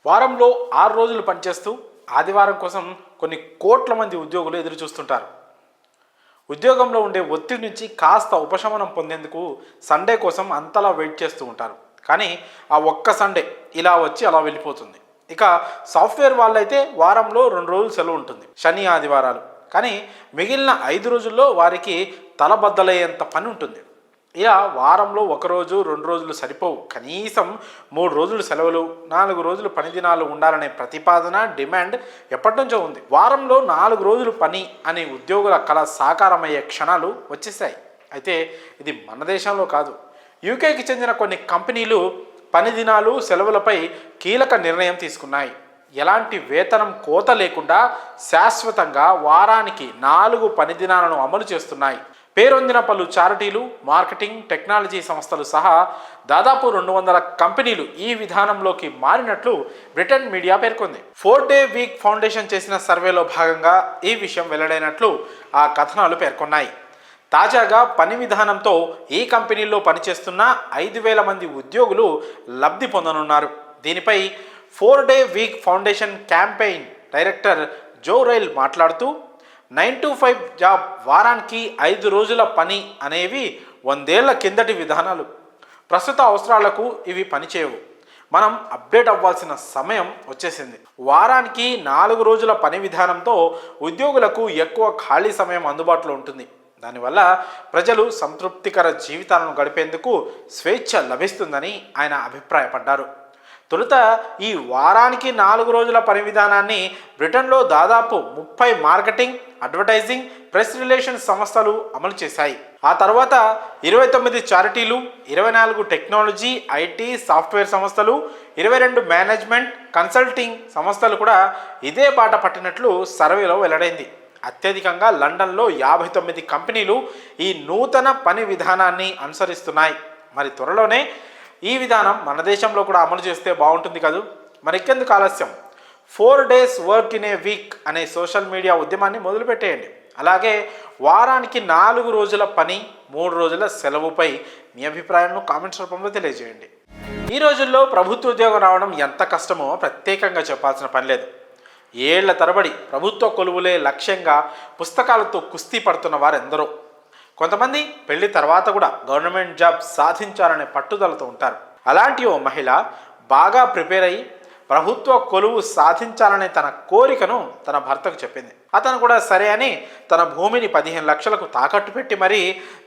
వారంలో 6 రోజులు పనిచేస్తూ ఆదివారం కోసం కొన్ని కోట్ల మంది ఉద్యోగులు ఎదురు చూస్తుంటారు. ఉద్యోగంలో ఉండే ఒత్తిడి నుంచి కాస్త ఉపశమనం పొందేందుకు సండే కోసం అంతలా వెయిట్ చేస్తూ ఉంటారు. కానీ ఆ ఒక్క సండే ఇలా వచ్చి అలా వెళ్ళిపోతుంది. ఇక సాఫ్ట్వేర్ వాళ్ళైతే వారంలో 2 రోజులు సెలవు ఉంటుంది, శని ఆదివారాలు. కానీ మిగిలిన 5 రోజుల్లో వారికి తలబద్దలయ్యేంత పని ఉంటుంది. ఇలా వారంలో 1 రోజు 2 రోజులు సరిపోవు, కనీసం 3 రోజులు సెలవులు, 4 రోజులు పని దినాలు ఉండాలనే ప్రతిపాదన, డిమాండ్ ఎప్పటి నుంచో ఉంది. వారంలో 4 రోజులు పని అనే ఉద్యోగుల కళ సాకారమయ్యే క్షణాలు వచ్చేసాయి. అయితే ఇది మన దేశంలో కాదు, యూకేకి చెందిన కొన్ని కంపెనీలు పని దినాలు సెలవులపై కీలక నిర్ణయం తీసుకున్నాయి. ఎలాంటి వేతనం కోత లేకుండా శాశ్వతంగా వారానికి 4 పని దినాలను అమలు చేస్తున్నాయి. పేరొందిన పలు చారిటీలు, మార్కెటింగ్, టెక్నాలజీ సంస్థలు సహా దాదాపు 200 కంపెనీలు ఈ విధానంలోకి మారినట్లు బ్రిటన్ మీడియా పేర్కొంది. 4 డే వీక్ ఫౌండేషన్ చేసిన సర్వేలో భాగంగా ఈ విషయం వెల్లడైనట్లు ఆ కథనాలు పేర్కొన్నాయి. తాజాగా పని విధానంతో ఈ కంపెనీల్లో పనిచేస్తున్న 5,000 మంది ఉద్యోగులు లబ్ధి పొందనున్నారు. దీనిపై 4 day week foundation campaign director Joe Ryle మాట్లాడుతూ 9 to 5 జాబ్, వారానికి 5 రోజుల పని అనేవి 100 ఏళ్ల కిందటి విధానాలు. ప్రస్తుత అవసరాలకు ఇవి పనిచేయవు. మనం అప్డేట్ అవ్వాల్సిన సమయం వచ్చేసింది. వారానికి 4 రోజుల పని విధానంతో ఉద్యోగులకు ఎక్కువ ఖాళీ సమయం అందుబాటులో ఉంటుంది. దానివల్ల ప్రజలు సంతృప్తికర జీవితాలను గడిపేందుకు స్వేచ్ఛ లభిస్తుందని ఆయన అభిప్రాయపడ్డారు. తొలుత ఈ వారానికి 4 రోజుల పని విధానాన్ని బ్రిటన్లో దాదాపు 30 మార్కెటింగ్, అడ్వర్టైజింగ్, ప్రెస్ రిలేషన్స్ సంస్థలు అమలు చేశాయి. ఆ తర్వాత 29 చారిటీలు, 24 టెక్నాలజీ, ఐటీ, సాఫ్ట్వేర్ సంస్థలు, 22 మేనేజ్మెంట్, కన్సల్టింగ్ సంస్థలు కూడా ఇదే బాట పట్టినట్లు సర్వేలో వెల్లడైంది. అత్యధికంగా లండన్లో 59 కంపెనీలు ఈ నూతన పని విధానాన్ని అనుసరిస్తున్నాయి. మరి త్వరలోనే ఈ విధానం మన దేశంలో కూడా అమలు చేస్తే బాగుంటుంది కదూ. మరికెందుకు ఆలస్యం, 4 days work in a week అనే సోషల్ మీడియా ఉద్యమాన్ని మొదలుపెట్టేయండి. అలాగే వారానికి 4 రోజుల పని, 3 రోజుల సెలవుపై మీ అభిప్రాయాలను కామెంట్స్ రూపంలో తెలియజేయండి. ఈ రోజుల్లో ప్రభుత్వ ఉద్యోగం రావడం ఎంత కష్టమో ప్రత్యేకంగా చెప్పాల్సిన పని లేదు. ఏళ్ల తరబడి ప్రభుత్వ కొలువులే లక్ష్యంగా పుస్తకాలతో కుస్తీ పడుతున్న వారెందరో. కొంతమంది పెళ్లి తర్వాత కూడా గవర్నమెంట్ జాబ్ సాధించాలనే పట్టుదలతో ఉంటారు. అలాంటి ఓ మహిళ బాగా ప్రిపేర్ అయ్యి ప్రభుత్వ కొలువు సాధించాలనే తన కోరికను తన భర్తకు చెప్పింది. అతను కూడా సరే అని తన భూమిని 15 లక్షలకు తాకట్టు పెట్టి మరీ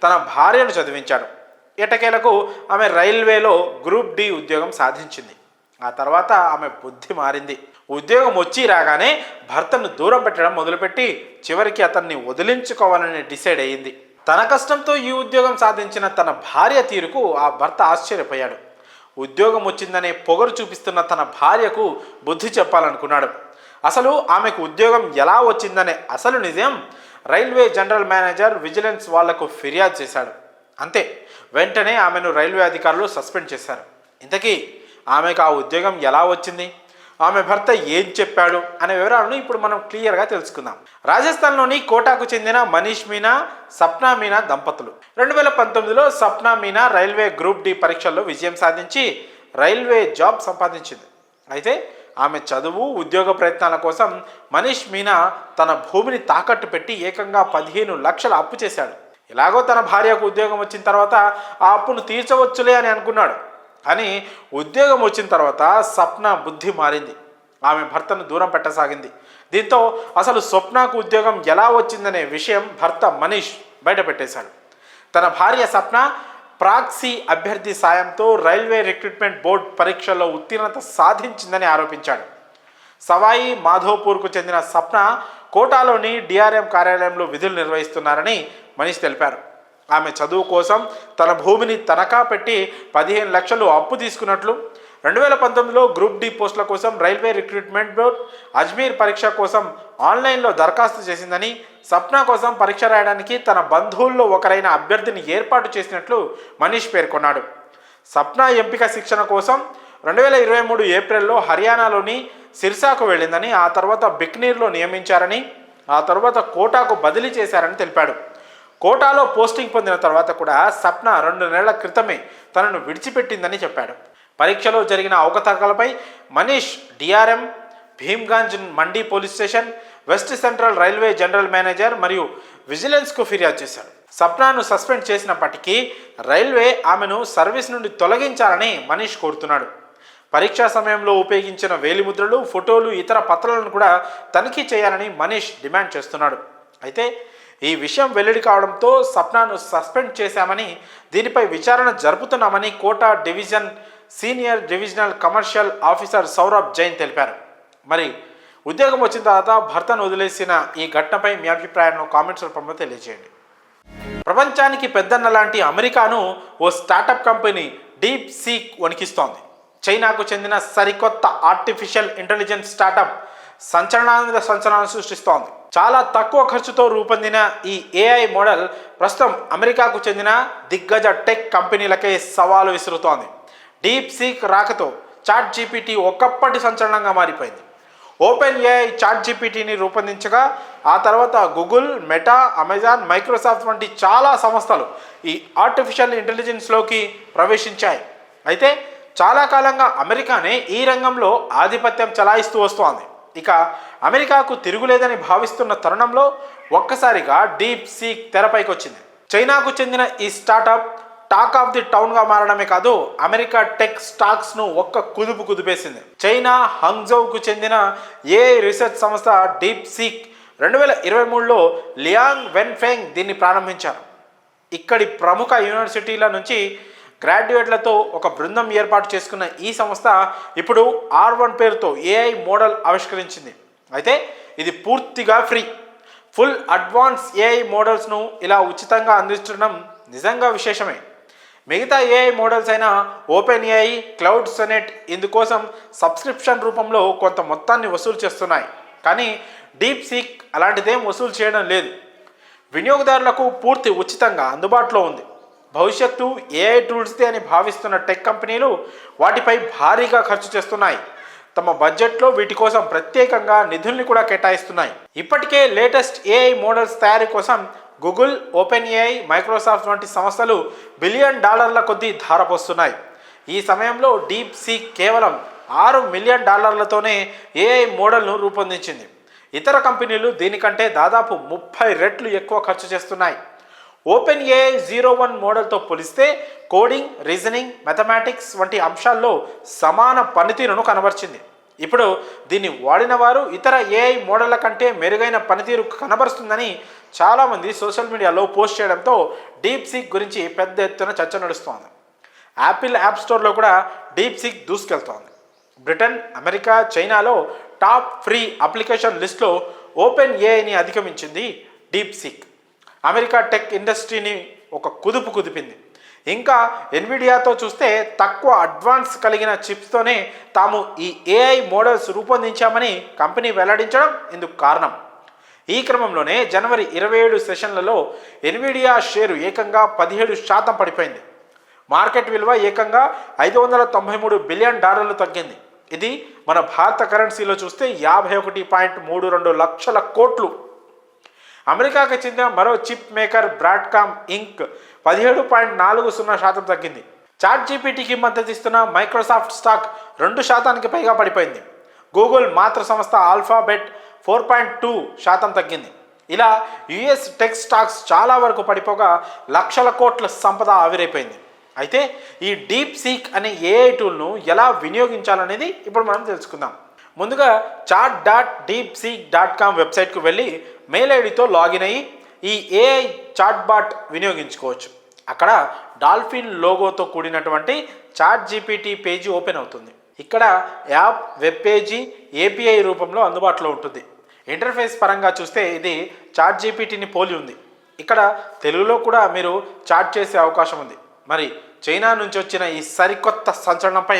తన భార్యను చదివించాడు. ఎటకేలకు ఆమె రైల్వేలో గ్రూప్ డి ఉద్యోగం సాధించింది. ఆ తర్వాత ఆమె బుద్ధి మారింది. ఉద్యోగం వచ్చి రాగానే భర్తను దూరం పెట్టడం మొదలుపెట్టి చివరికి అతన్ని వదిలించుకోవాలని డిసైడ్ అయ్యింది. తన కష్టంతో ఈ ఉద్యోగం సాధించిన తన భార్య తీరుకు ఆ భర్త ఆశ్చర్యపోయాడు. ఉద్యోగం వచ్చిందనే పొగరు చూపిస్తున్న తన భార్యకు బుద్ధి చెప్పాలనుకున్నాడు. అసలు ఆమెకు ఉద్యోగం ఎలా వచ్చిందనే అసలు నిజం రైల్వే జనరల్ మేనేజర్ విజిలెన్స్ వాళ్లకు ఫిర్యాదు చేశాడు. అంతే, వెంటనే ఆమెను రైల్వే అధికారులు సస్పెండ్ చేశారు. ఇంతకీ ఆమెకు ఆ ఉద్యోగం ఎలా వచ్చింది, ఆమె భర్త ఏం చెప్పాడు అనే వివరాలను ఇప్పుడు మనం క్లియర్గా తెలుసుకుందాం. రాజస్థాన్లోని కోటాకు చెందిన మనీష్ మీనా, సప్నా మీనా దంపతులు 2019లో Sapna Meena railway group D పరీక్షల్లో విజయం సాధించి రైల్వే జాబ్ సంపాదించింది. అయితే ఆమె చదువు, ఉద్యోగ ప్రయత్నాల కోసం మనీష్ మీనా తన భూమిని తాకట్టు పెట్టి ఏకంగా 15 లక్షల అప్పు చేశాడు. ఎలాగో తన భార్యకు ఉద్యోగం వచ్చిన తర్వాత ఆ అప్పును తీర్చవచ్చులే అని అనుకున్నాడు. కానీ ఉద్యోగం వచ్చిన తర్వాత సప్న బుద్ధి మారింది. ఆమె భర్తను దూరం పెట్టసాగింది. దీంతో అసలు స్వప్నకు ఉద్యోగం ఎలా వచ్చిందనే విషయం భర్త మనీష్ బయటపెట్టేశాడు. తన భార్య సప్న ప్రాక్సీ అభ్యర్థి సాయంతో రైల్వే రిక్రూట్మెంట్ బోర్డు పరీక్షల్లో ఉత్తీర్ణత సాధించిందని ఆరోపించాడు. సవాయి మాధోపూర్కు చెందిన సప్న కోటాలోని డిఆర్ఎం కార్యాలయంలో విధులు నిర్వహిస్తున్నారని మనీష్ తెలిపారు. ఆమె చదువు కోసం తన భూమిని తనఖా పెట్టి 15 లక్షలు అప్పు తీసుకున్నట్లు, 2019లో గ్రూప్ డి పోస్టుల కోసం రైల్వే రిక్రూట్మెంట్ బోర్డ్ అజ్మీర్ పరీక్ష కోసం ఆన్లైన్లో దరఖాస్తు చేసిందని, సప్నా కోసం పరీక్ష రాయడానికి తన బంధువుల్లో ఒకరైన అభ్యర్థిని ఏర్పాటు చేసినట్లు మనీష్ పేర్కొన్నాడు. సప్నా ఎంపిక శిక్షణ కోసం 2023 ఏప్రిల్లో హర్యానాలోని సిర్సాకు వెళ్ళిందని, ఆ తర్వాత బిక్నీర్లో నియమించారని, ఆ తర్వాత కోటాకు బదిలీ చేశారని తెలిపాడు. కోటాలో పోస్టింగ్ పొందిన తర్వాత కూడా సప్న 2 నెలల క్రితమే తనను విడిచిపెట్టిందని చెప్పాడు. పరీక్షలో జరిగిన అవకతవకలపై Manish DRM, Bhimganj Mandi police station, west central railway general manager మరియు విజిలెన్స్కు ఫిర్యాదు చేశాడు. సప్నాను సస్పెండ్ చేసినప్పటికీ రైల్వే ఆమెను సర్వీస్ నుండి తొలగించాలని మనీష్ కోరుతున్నాడు. పరీక్షా సమయంలో ఉపయోగించిన వేలిముద్రలు, ఫోటోలు, ఇతర పత్రాలను కూడా తనిఖీ చేయాలని మనీష్ డిమాండ్ చేస్తున్నాడు. అయితే ఈ విషయం వెల్లడి కావడంతో సప్నాను సస్పెండ్ చేశామని, దీనిపై విచారణ జరుపుతున్నామని Kota division senior divisional commercial officer Saurabh Jain తెలిపారు. మరి ఉద్యోగం వచ్చిన తర్వాత భర్తను వదిలేసిన ఈ ఘటనపై మీ అభిప్రాయాలను కామెంట్స్ రూపంలో తెలియజేయండి. ప్రపంచానికి పెద్దన్న లాంటి అమెరికాను ఓ స్టార్టప్ కంపెనీ డీప్ సీక్ వణికిస్తోంది. చైనాకు చెందిన సరికొత్త ఆర్టిఫిషియల్ ఇంటెలిజెన్స్ స్టార్టప్ సంచలనాన్ని సృష్టిస్తోంది. చాలా తక్కువ ఖర్చుతో రూపొందిన ఈ ఏఐ మోడల్ ప్రస్తుతం అమెరికాకు చెందిన దిగ్గజ టెక్ కంపెనీలకే సవాలు విసురుతోంది. డీప్ సీక్ రాకతో చాట్ జీపీటీ ఒకప్పటి సంచలనంగా మారిపోయింది. ఓపెన్ ఏఐ చాట్ జీపీటీని రూపొందించగా ఆ తర్వాత గూగుల్, మెటా, అమెజాన్, మైక్రోసాఫ్ట్ వంటి చాలా సంస్థలు ఈ ఆర్టిఫిషియల్ ఇంటెలిజెన్స్లోకి ప్రవేశించాయి. అయితే చాలా కాలంగా అమెరికానే ఈ రంగంలో ఆధిపత్యం చలాయిస్తూ వస్తోంది. ఇక అమెరికాకు తిరుగులేదని భావిస్తున్న తరుణంలో ఒక్కసారిగా డీప్ సీక్ తెరపైకి వచ్చింది. చైనాకు చెందిన ఈ స్టార్టప్ టాక్ ఆఫ్ ది టౌన్గా మారడమే కాదు, అమెరికా టెక్ స్టాక్స్ను ఒక్క కుదిపేసింది. చైనా హంగ్జౌకు చెందిన ఏఐ రీసెర్చ్ సంస్థ డీప్ సీక్ 2023లో లియాంగ్ వెన్ఫెంగ్ దీన్ని ప్రారంభించారు. ఇక్కడి ప్రముఖ యూనివర్సిటీల నుంచి గ్రాడ్యుయేట్లతో ఒక బృందం ఏర్పాటు చేసుకున్న ఈ సంస్థ ఇప్పుడు R1 పేరుతో ఏఐ మోడల్ ఆవిష్కరించింది. అయితే ఇది పూర్తిగా ఫ్రీ. ఫుల్ అడ్వాన్స్ ఏఐ మోడల్స్ను ఇలా ఉచితంగా అందించడం నిజంగా విశేషమే. మిగతా ఏఐ మోడల్స్ అయిన ఓపెన్ ఏఐ, క్లౌడ్ సొనెట్ ఇందుకోసం సబ్స్క్రిప్షన్ రూపంలో కొంత మొత్తాన్ని వసూలు చేస్తున్నాయి. కానీ డీప్ సీక్ అలాంటిదేం వసూలు చేయడం లేదు. వినియోగదారులకు పూర్తి ఉచితంగా అందుబాటులో ఉంది. భవిష్యత్తు ఏఐ టూల్స్దే అని భావిస్తున్న టెక్ కంపెనీలు వాటిపై భారీగా ఖర్చు చేస్తున్నాయి. తమ బడ్జెట్లో వీటి కోసం ప్రత్యేకంగా నిధుల్ని కూడా కేటాయిస్తున్నాయి. ఇప్పటికే లేటెస్ట్ ఏఐ మోడల్స్ తయారీ కోసం గూగుల్, ఓపెన్ ఏఐ, మైక్రోసాఫ్ట్ వంటి సంస్థలు $1 బిలియన్ కొద్దీ ధారపోస్తున్నాయి. ఈ సమయంలో డీప్ సీక్ కేవలం $6 మిలియన్ ఏఐ మోడల్ను రూపొందించింది. ఇతర కంపెనీలు దీనికంటే దాదాపు 30 రెట్లు ఎక్కువ ఖర్చు చేస్తున్నాయి. ఓపెన్ ఏఐ 01 మోడల్తో పోలిస్తే కోడింగ్, రీజనింగ్, మ్యాథమెటిక్స్ వంటి అంశాల్లో సమాన పనితీరును కనబరిచింది. ఇప్పుడు దీన్ని వాడిన వారు ఇతర ఏఐ మోడళ్ల కంటే మెరుగైన పనితీరు కనబరుస్తుందని చాలామంది సోషల్ మీడియాలో పోస్ట్ చేయడంతో డీప్ సీక్ గురించి పెద్ద ఎత్తున చర్చ నడుస్తోంది. యాపిల్ యాప్ స్టోర్లో కూడా డీప్ సీక్ దూసుకెళ్తోంది. బ్రిటన్, అమెరికా, చైనాలో టాప్ ఫ్రీ అప్లికేషన్ లిస్ట్లో ఓపెన్ ఏఐని అధిగమించింది డీప్ సీక్. అమెరికా టెక్ ఇండస్ట్రీని ఒక కుదిపింది. ఇంకా ఎన్విడియాతో చూస్తే తక్కువ అడ్వాన్స్ కలిగిన చిప్స్తోనే తాము ఈ ఏఐ మోడల్స్ రూపొందించామని కంపెనీ వెల్లడించడం ఇందుకు కారణం. ఈ క్రమంలోనే జనవరి 27 సెషన్లలో ఎన్విడియా షేరు ఏకంగా 17% పడిపోయింది. మార్కెట్ విలువ ఏకంగా $593 బిలియన్ తగ్గింది. ఇది మన భారత కరెన్సీలో చూస్తే 51.32 లక్షల కోట్లు. అమెరికాకు చెందిన మరో చిప్ మేకర్ బ్రాడ్కామ్ ఇంక్ 17.40% తగ్గింది. చాట్ జీపీటీకి మద్దతిస్తున్న మైక్రోసాఫ్ట్ స్టాక్ 2% పైగా పడిపోయింది. గూగుల్ మాతృ సంస్థ ఆల్ఫాబెట్ 4.2% తగ్గింది. ఇలా యుఎస్ టెక్ స్టాక్స్ చాలా వరకు పడిపోగా లక్షల కోట్ల సంపద ఆవిరైపోయింది. అయితే ఈ డీప్ సీక్ అనే ఏఐ టూల్ను ఎలా వినియోగించాలనేది ఇప్పుడు మనం తెలుసుకుందాం. ముందుగా chat.deepseek.com వెబ్సైట్కు వెళ్ళి మెయిల్ ఐడితో లాగిన్ అయ్యి ఈ ఏఐ చాట్ బాట్ వినియోగించుకోవచ్చు. అక్కడ డాల్ఫిన్ లోగోతో కూడినటువంటి చాట్ జీపీటీ పేజీ ఓపెన్ అవుతుంది. ఇక్కడ యాప్, వెబ్ పేజీ, ఏపీఐ రూపంలో అందుబాటులో ఉంటుంది. ఇంటర్ఫేస్ పరంగా చూస్తే ఇది చాట్ జీపీటీని పోలి ఉంది. ఇక్కడ తెలుగులో కూడా మీరు చాట్ చేసే అవకాశం ఉంది. మరి చైనా నుంచి వచ్చిన ఈ సరికొత్త సంచలనంపై